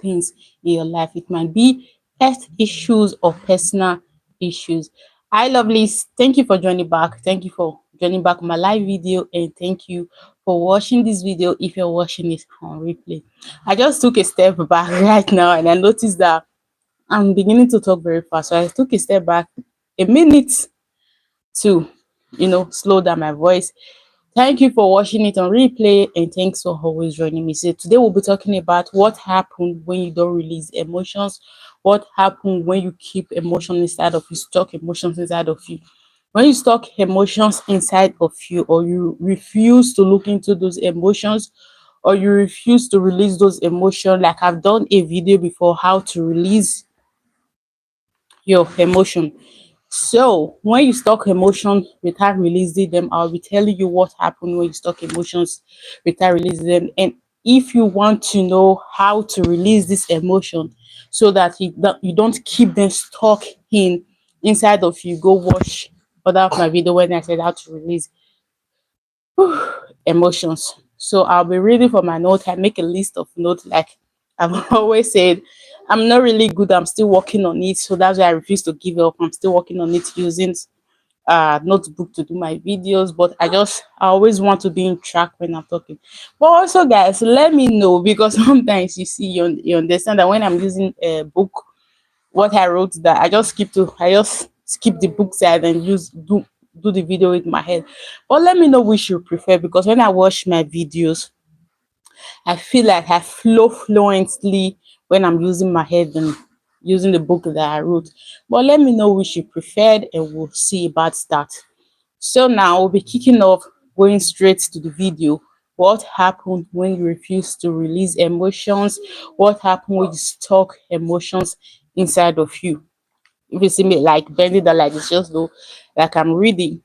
things in your life. It might be health issues or personal issues. Hi, lovelies. Thank you for joining back. Thank you for joining back my live video, and thank you for watching this video if you're watching it on replay. I just took a step back right now and I noticed that I'm beginning to talk very fast. So I took a step back a minute to, slow down my voice. Thank you for watching it on replay, and thanks for always joining me. So today we'll be talking about what happened when you don't release emotions, what happened when you keep emotions inside of you, stock emotions inside of you. When you stock emotions inside of you, or you refuse to look into those emotions, or you refuse to release those emotions, like I've done a video before, how to release your emotion. So when you stock emotions without releasing them, I'll be telling you what happened when you stock emotions without releasing them. And if you want to know how to release this emotion so that you don't keep them stuck inside of you, go watch other of my video when I said how to release emotions. So I'll be reading from my note. I make a list of notes, like I've always said. I'm not really good. I'm still working on it. So that's why I refuse to give up. I'm still working on it using notebook to do my videos, but I always want to be in track when I'm talking. But also, guys, let me know, because sometimes you understand that when I'm using a book, what I wrote, that I just skip the book side and do the video with my head. But let me know which you prefer, because when I watch my videos, I feel like I flow fluently when I'm using my head and using the book that I wrote. But let me know which you preferred, and we'll see about that. So now we'll be kicking off, going straight to the video. What happened when you refuse to release emotions? What happened when you stock emotions inside of you? If you see me like bending down like this, just know like I'm reading.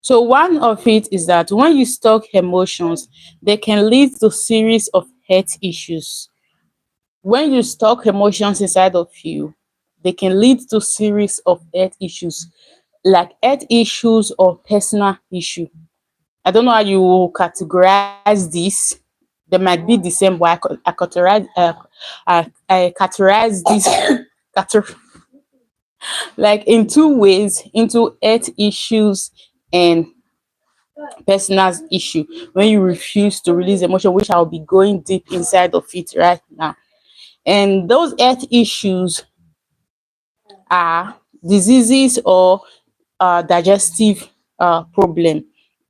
So one of it is that when you stock emotions, they can lead to series of health issues. When you stock emotions inside of you, they can lead to series of health issues, like health issues or personal issue. I don't know how you categorize this. They might be the same, but I categorize this like in two ways, into health issues and personal issue. When you refuse to release emotion, which I'll be going deep inside of it right now. And those health issues are diseases or digestive problem.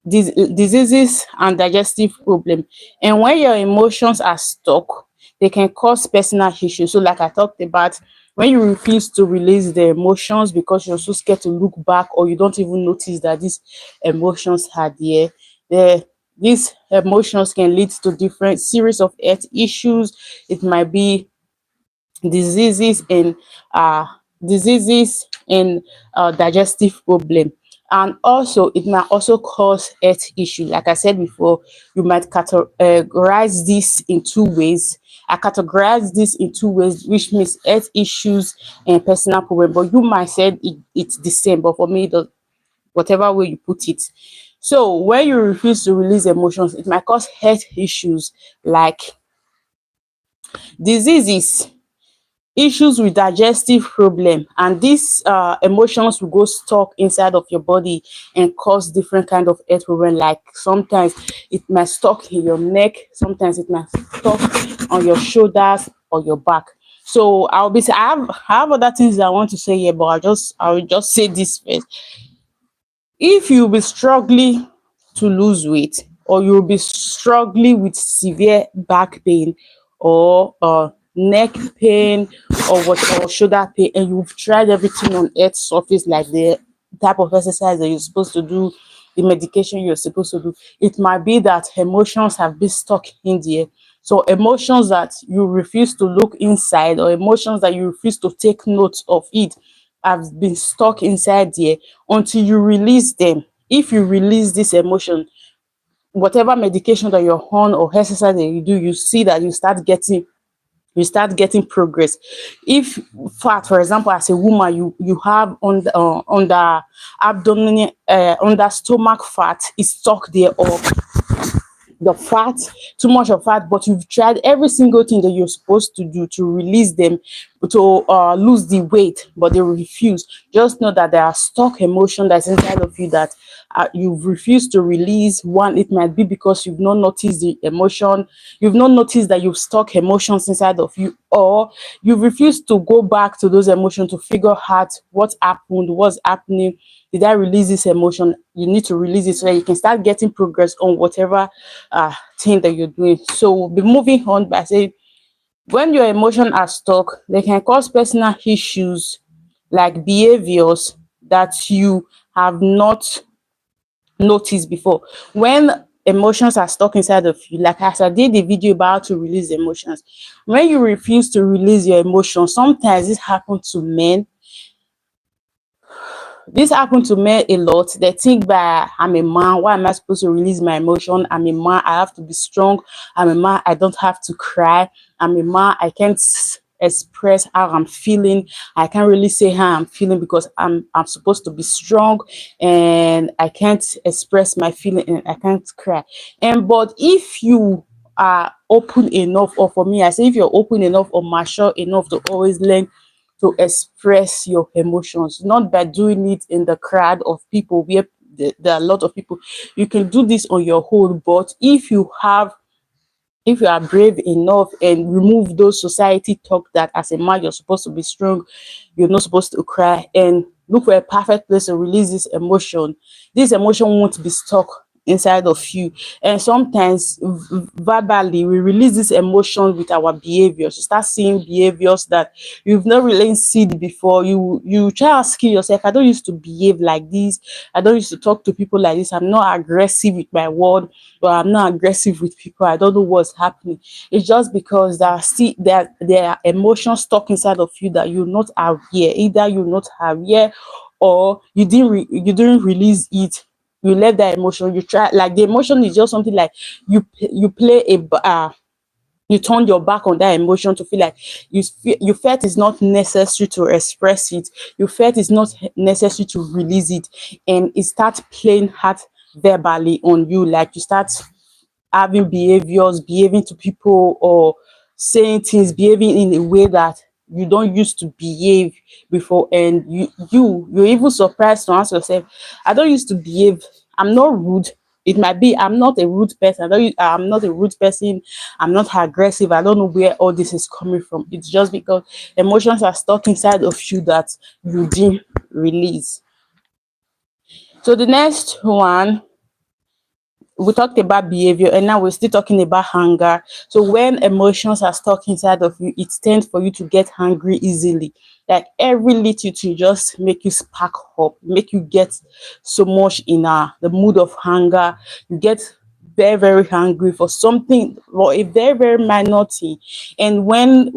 Diseases and digestive problem. And when your emotions are stuck, they can cause personal issues. So like I talked about, when you refuse to release the emotions because you're so scared to look back, or you don't even notice that these emotions are there, the these emotions can lead to different series of health issues. It might be diseases and uh digestive problem. And also it might also cause health issue. Like I said before, you might categorize this in two ways. I categorize this in two ways, which means health issues and personal problem. But you might say it's the same, but for me, whatever way you put it. So when you refuse to release emotions, it might cause health issues like diseases, issues with digestive problem, and these emotions will go stuck inside of your body and cause different kind of health problem. Like sometimes it might stuck in your neck, sometimes it might stuck on your shoulders or your back. So I have other things that I want to say here, but I will just say this first. If you be struggling to lose weight, or you'll be struggling with severe back pain, or neck pain, or shoulder pain, and you've tried everything on earth surface, like the type of exercise that you're supposed to do, the medication you're supposed to do, it might be that emotions have been stuck in there. So emotions that you refuse to look inside, or emotions that you refuse to take note of it, have been stuck inside there until you release them. If you release this emotion, whatever medication that you're on or exercise that you do, you see that you start getting progress. If fat, for example, as a woman, you have on the stomach fat is stuck there, or the fat, too much of fat, but you've tried every single thing that you're supposed to do to release them, to lose the weight, but they refuse. Just know that there are stuck emotion that's inside of you that you've refused to release. One, it might be because you've not noticed the emotion, you've not noticed that you've stuck emotions inside of you, or you've refused to go back to those emotions to figure out what happened, what's happening. Did I release this emotion? You need to release it so that you can start getting progress on whatever thing that you're doing. So we'll be moving on by saying, when your emotions are stuck, they can cause personal issues like behaviors that you have not noticed before. When emotions are stuck inside of you, like as I did the video about how to release emotions, when you refuse to release your emotions, sometimes this happens to men. This happens to men a lot. They think that I'm a man. Why am I supposed to release my emotion? I'm a man. I have to be strong. I'm a man. I don't have to cry. I'm a man. I can't express how I'm feeling. I can't really say how I'm feeling because I'm supposed to be strong, and I can't express my feeling, and I can't cry. And but if you are open enough, or for me, I say if you're open enough or mature enough to always learn to express your emotions, not by doing it in the crowd of people where there are a lot of people. You can do this on your own, but if you are brave enough and remove those society talk that as a man you're supposed to be strong, you're not supposed to cry, and look for a perfect place to release this emotion won't be stuck inside of you. And sometimes verbally we release this emotion with our behaviors. You start seeing behaviors that you've not really seen before. You try to ask yourself, I don't used to behave like this, I don't used to talk to people like this, I'm not aggressive with my word, or I'm not aggressive with people, I don't know what's happening. It's just because there are emotions stuck inside of you that you're not aware. Either you're not aware, or you didn't release it. You let that emotion, you try, like the emotion is just something like you play you turn your back on that emotion to feel like you felt it's not necessary to express it, you felt it's not necessary to release it, and it starts playing hard verbally on you. Like you start having behaving to people, or saying things, behaving in a way that you don't used to behave before, and you're even surprised to ask yourself, I don't used to behave, I'm not rude. It might be I'm not a rude person. I'm not a rude person. I'm not aggressive. I don't know where all this is coming from. It's just because emotions are stuck inside of you that you didn't release. So the next one, we talked about behavior, and now we're still talking about hunger. So when emotions are stuck inside of you, it tends for you to get hungry easily. Like every little thing just make you spark up, make you get so much in the mood of hunger. You get very very hungry for something, or a very very minor thing. And when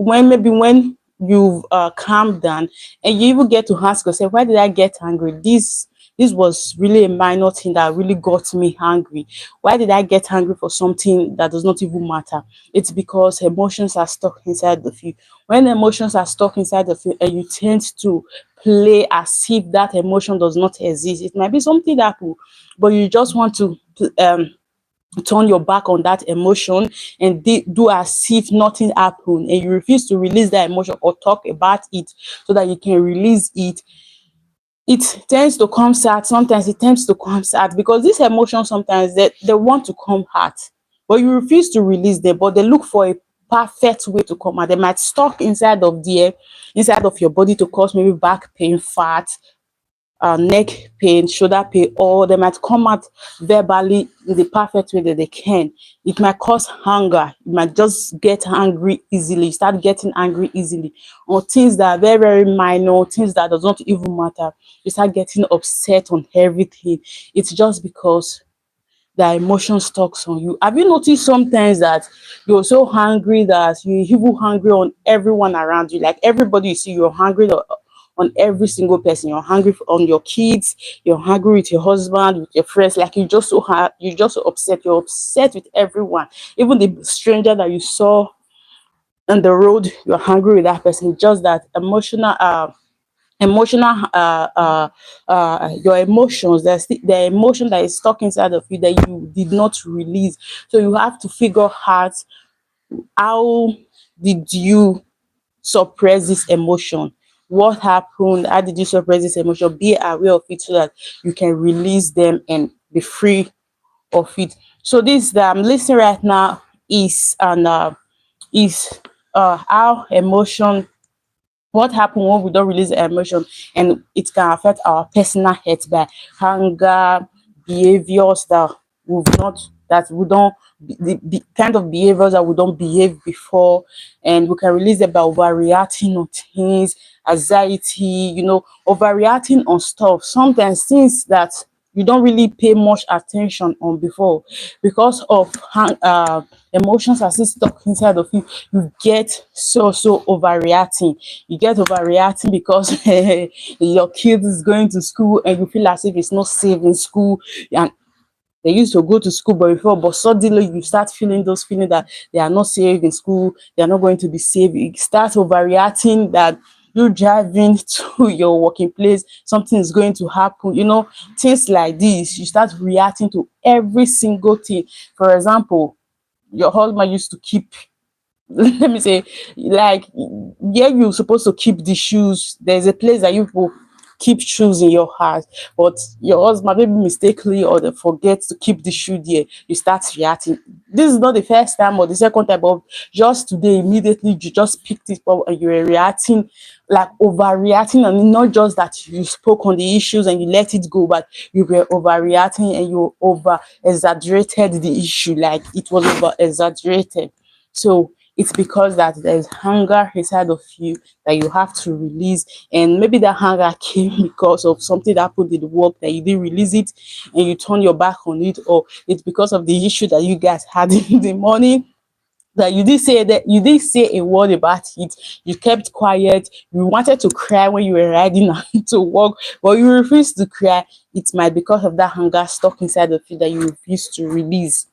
you've calmed down, and you even get to ask yourself, why did I get angry? This was really a minor thing that really got me angry. Why did I get angry for something that does not even matter? It's because emotions are stuck inside of you. When emotions are stuck inside of you, and you tend to play as if that emotion does not exist, it might be something that will, but you just want to turn your back on that emotion and do as if nothing happened, and you refuse to release that emotion or talk about it so that you can release it. It tends to come sad. Sometimes it tends to come sad because these emotions sometimes they want to come hard, but you refuse to release them, but they look for a perfect way to come out. They might stuck inside of your body to cause maybe back pain, fat, neck pain, shoulder pain, or they might come out verbally in the perfect way that they can. It might cause hunger. You might just get angry easily, start getting angry easily on things that are very, very minor, things that does not even matter. You start getting upset on everything. It's just because the emotion stocks on you. Have you noticed sometimes that you're so hungry that you're even hungry on everyone around you? Like everybody you see, you're hungry on every single person. You're hungry on your kids, you're hungry with your husband, with your friends. Like you're just so upset. You're upset with everyone. Even the stranger that you saw on the road, you're hungry with that person. Just that emotional emotional your emotions, the emotion that is stuck inside of you that you did not release. So you have to figure out how did you suppress this emotion, what happened, how did you suppress this emotion, be aware of it so that you can release them and be free of it. So this that I'm listening right now is how emotion, what happen when we don't release the emotion, and it can affect our personal health by anger, behaviors that we've not that we don't the kind of behaviors that we don't behave before, and we can release it by overreacting on things, anxiety, overreacting on stuff, sometimes things that you don't really pay much attention on before, because of emotions are still stuck inside of you. You get so overreacting. You get overreacting because your kid is going to school and you feel as if it's not safe in school, and they used to go to school before, but suddenly you start feeling those feelings that they are not safe in school, they are not going to be safe. You start overreacting that you driving to your working place, something is going to happen. Things like this. You start reacting to every single thing. For example, your husband used to keep let me say, like, yeah, you're supposed to keep the shoes. There's a place that you will keep shoes in your house, but your husband maybe mistakenly or they forget to keep the shoe there. You start reacting. This is not the first time or the second time, but just today, immediately you just picked it up and you were reacting, like overreacting, and not just that you spoke on the issues and you let it go, but you were overreacting and you over exaggerated the issue, like it was over exaggerated. So it's because that there's hunger inside of you that you have to release. And maybe that hunger came because of something that happened in the work that you didn't release it and you turn your back on it, or it's because of the issue that you guys had in the morning that you did say a word about it. You kept quiet. You wanted to cry when you were riding to work, but you refused to cry. It might because of that hunger stuck inside of you that you refuse to release.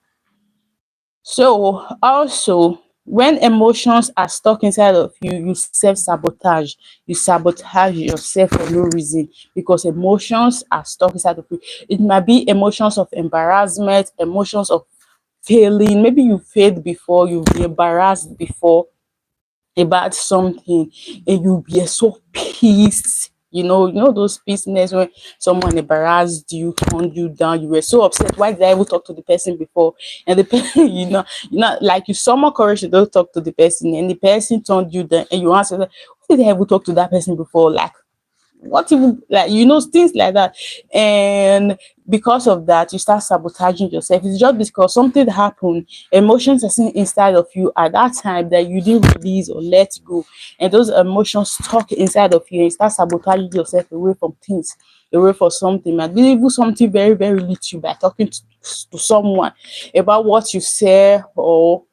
So also, when emotions are stuck inside of you, you self-sabotage. You sabotage yourself for no reason because emotions are stuck inside of you. It might be emotions of embarrassment, emotions of failing. Maybe you failed before, you've been embarrassed before about something, and you'll be so pissed. Those pissedness when someone embarrassed you, turned you down, you were so upset. Why did I even talk to the person before? And the person, like you summon courage to don't talk to the person, and the person turned you down, and you answer, why did I ever talk to that person before? Like, what even, like, things like that. And because of that, you start sabotaging yourself. It's just because something happened, emotions are still inside of you at that time that you didn't release or let go, and those emotions stuck inside of you, and you start sabotaging yourself away from things, away from something, maybe even something very very little, by talking to someone about what you say or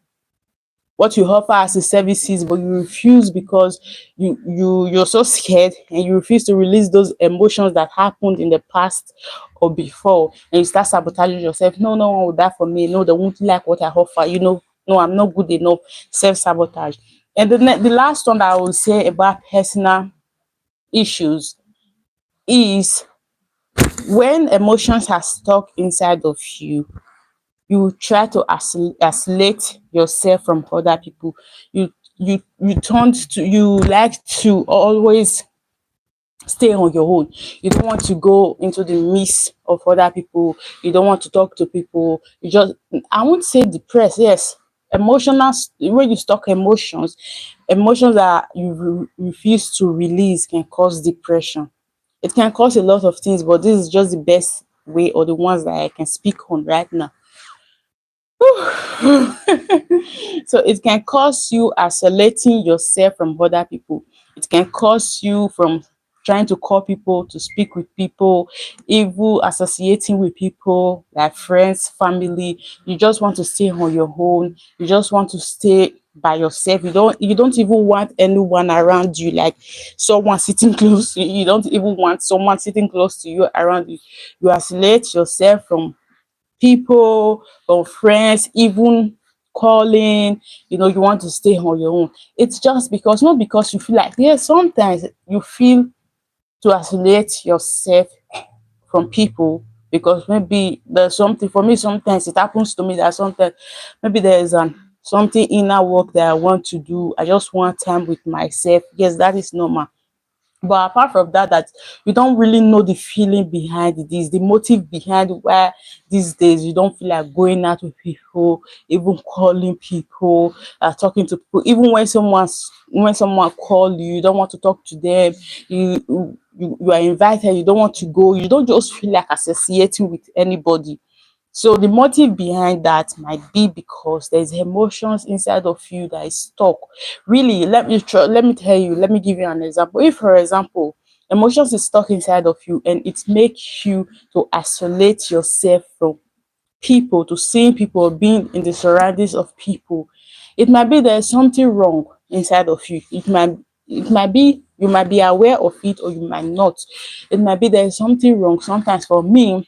what you offer as a services, but you refuse because you're so scared, and you refuse to release those emotions that happened in the past or before, and you start sabotaging yourself. No, no one will die for me. No, they won't like what I offer. No, I'm not good enough. Self-sabotage. And the last one that I will say about personal issues is when emotions are stuck inside of you, you try to isolate yourself from other people. You like to always stay on your own. You don't want to go into the midst of other people. You don't want to talk to people. You just, I won't say depressed, yes, emotional. When you stock emotions that you refuse to release can cause depression. It can cause a lot of things, but this is just the best way, or the ones that I can speak on right now. So it can cause you isolating yourself from other people. It can cause you from trying to call people, to speak with people, even associating with people like friends, family. You just want to stay on your own. You just want to stay by yourself. You don't even want anyone around you, like someone sitting close to you. You don't even want someone sitting close to you around you. You isolate yourself from people or friends, even calling. You want to stay on your own. It's just because, not because you feel like, yes, sometimes you feel to isolate yourself from people, because maybe there's something for me. Sometimes it happens to me that sometimes maybe there's an something inner work that I want to do. I just want time with myself. Yes, that is normal. But apart from that, that you don't really know the feeling behind it, is the motive behind why these days you don't feel like going out with people, even calling people, talking to people. Even when someone call you, you don't want to talk to them. You are invited, you don't want to go. You don't just feel like associating with anybody. So the motive behind that might be because there's emotions inside of you that is stuck. Really, let me tell you, let me give you an example. If, for example, emotions is stuck inside of you and it makes you to isolate yourself from people, to seeing people, being in the surroundings of people, it might be there's something wrong inside of you. It might be you might be aware of it or you might not. It might be there's something wrong. Sometimes for me,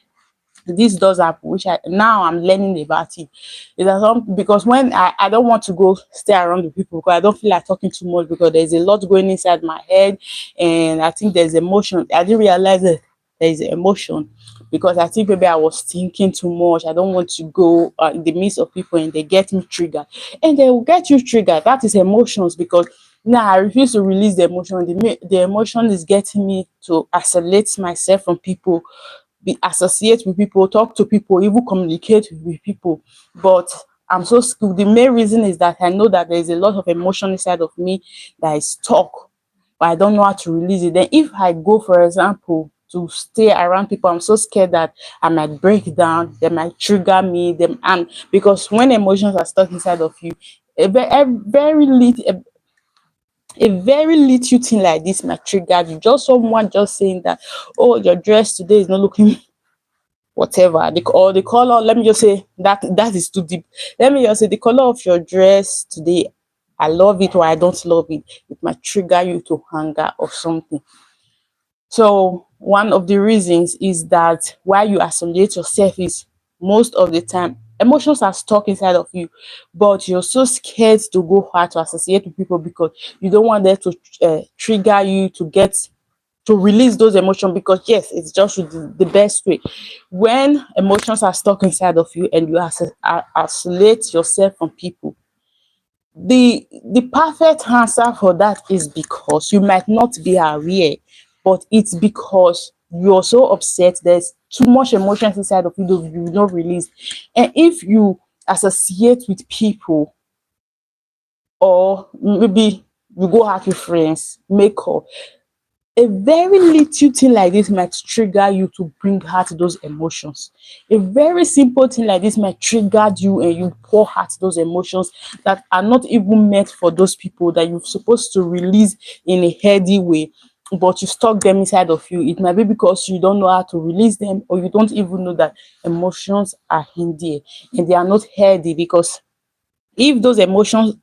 this does happen, which I'm learning about it. It has because when I don't want to go stay around the people because I don't feel like talking too much because there's a lot going inside my head, and I think there's emotion. I didn't realize that there's emotion because I think maybe I was thinking too much. I don't want to go in the midst of people and they get me triggered, and they will get you triggered. That is emotions because now I refuse to release the emotion. The emotion is getting me to isolate myself from people, be associate with people, talk to people, even communicate with people. But I'm so skilled. The main reason is that I know that there is a lot of emotion inside of me that is stuck, but I don't know how to release it. Then if I go, for example, to stay around people, I'm so scared that I might break down, they might trigger me, them, and because when emotions are stuck inside of you, a very little thing like this might trigger you. Just someone just saying that, oh, your dress today is not looking whatever, the color, let me just say that is too deep. Let me just say the color of your dress today, I love it or I don't love it. It might trigger you to anger or something. So one of the reasons is that why you isolate yourself is most of the time emotions are stuck inside of you, but you're so scared to go out to associate with people because you don't want them to trigger you to release those emotions, because yes, it's just the best way. When emotions are stuck inside of you and you isolate yourself from people, the perfect answer for that is because you might not be aware, but it's because you're so upset, there's too much emotions inside of you that you will not release. And if you associate with people, or maybe you go out with friends, make up, a very little thing like this might trigger you to bring out those emotions. A very simple thing like this might trigger you and you pour out those emotions that are not even meant for those people, that you're supposed to release in a healthy way, but you stuck them inside of you. It might be because you don't know how to release them, or you don't even know that emotions are in there and they are not healthy, because if those emotions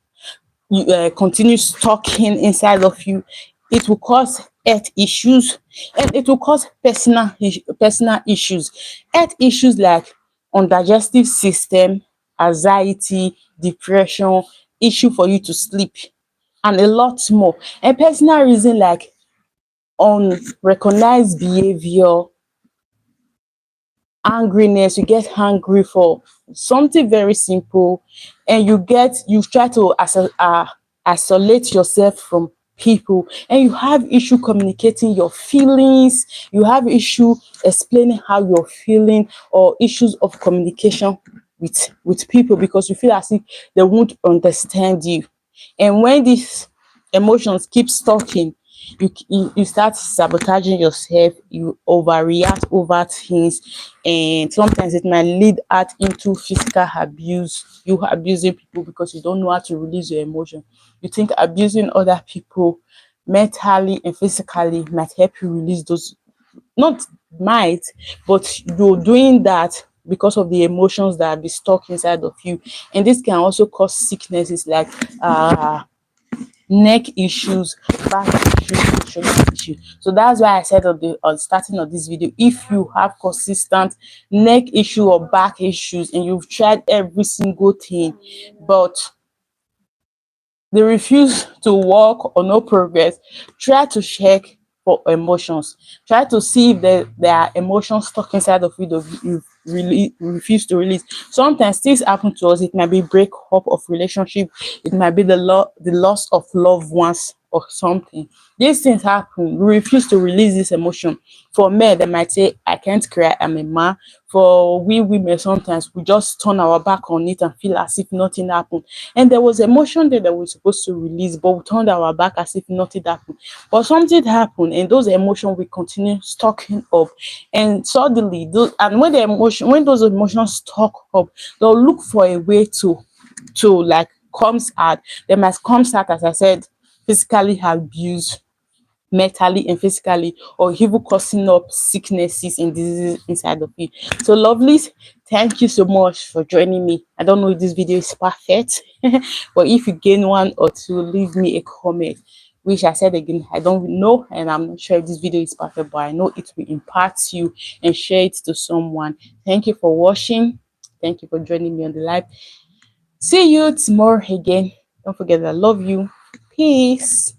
continue stocking inside of you, it will cause health issues, and it will cause personal issues. Health issues like undigestive system, anxiety, depression, issue for you to sleep, and a lot more. And personal reason like unrecognized behavior, angriness. You get angry for something very simple, and you try to isolate yourself from people, and you have issue communicating your feelings, you have issue explaining how you're feeling, or issues of communication with people, because you feel as if they won't understand you. And when these emotions keep stalking, you start sabotaging yourself, you overreact over things, and sometimes it might lead out into physical abuse, you abusing people because you don't know how to release your emotion. You think abusing other people mentally and physically might help you release those, not might, but you're doing that because of the emotions that be stuck inside of you. And this can also cause sicknesses like neck issues, back issues, shoulder issues. So that's why I said on starting of this video, if you have consistent neck issue or back issues and you've tried every single thing, but they refuse to work or no progress, try to check emotions. Try to see if there are emotions stuck inside of you that you really refuse to release. Sometimes things happen to us. It might be breakup of relationship. It might be the loss of loved ones or something. These things happen. We refuse to release this emotion. For men, they might say, I can't cry, I'm a man. For we women, sometimes we just turn our back on it and feel as if nothing happened. And there was emotion there that we're supposed to release, but we turned our back as if nothing happened. But something happened, and those emotions will continue stocking up. And suddenly, when those emotions stock up, they'll look for a way to like comes out. They must come out, as I said, physically abuse, mentally and physically, or even causing up sicknesses and diseases inside of you. So lovelies, thank you so much for joining me. I don't know if this video is perfect, but if you gain one or two, leave me a comment. Which I said again, I don't know, and I'm not sure if this video is perfect, but I know it will impact you and share it to someone. Thank you for watching. Thank you for joining me on the live. See you tomorrow again. Don't forget that I love you. Peace.